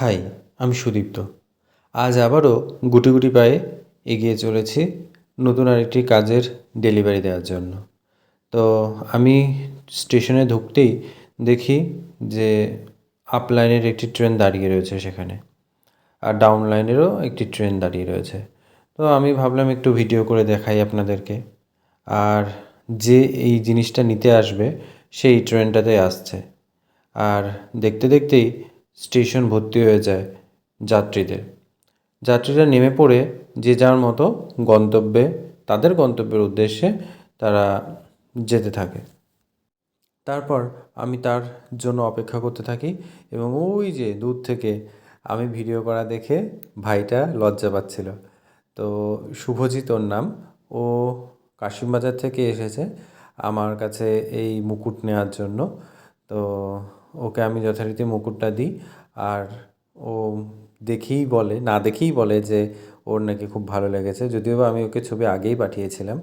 High, আমি সুদীপ্ত। আজ আবারও গুটি গুটি পায়ে এগিয়ে চলেছি নতুন আরেকটি কাজের ডেলিভারি দেওয়ার জন্য। তো আমি স্টেশনে ঢুকতেই দেখি যে আপ লাইনের একটি ট্রেন দাঁড়িয়ে রয়েছে সেখানে, আর ডাউন লাইনেরও একটি ট্রেন দাঁড়িয়ে রয়েছে। তো আমি ভাবলাম একটু ভিডিও করে দেখাই আপনাদেরকে। আর যে এই জিনিসটা নিতে আসবে সেই ট্রেনটাতে আসছে, আর দেখতে দেখতেই স্টেশন ভর্তি হয়ে যায় যাত্রীতে। যাত্রীরা নেমে পড়ে যে যার মতো গন্তব্যে, তাদের গন্তব্যের উদ্দেশ্যে তারা যেতে থাকে। তারপর আমি তার জন্য অপেক্ষা করতে থাকি, এবং ওই যে দূর থেকে আমি ভিডিও করা দেখে ভাইটা লজ্জা পাচ্ছিল। তো শুভজিৎ ওর নাম। ও কাশিমবাজার থেকে এসেছে আমার কাছে এই মুকুট নেওয়ার জন্য। তো ওকে আমি যথারীতি মুকুটটা দিই, আর ও দেখেই বলে, না দেখেই বলে যে ওর নাকি খুব ভালো লেগেছে, যদিও বা আমি ওকে ছবি আগেই পাঠিয়েছিলাম।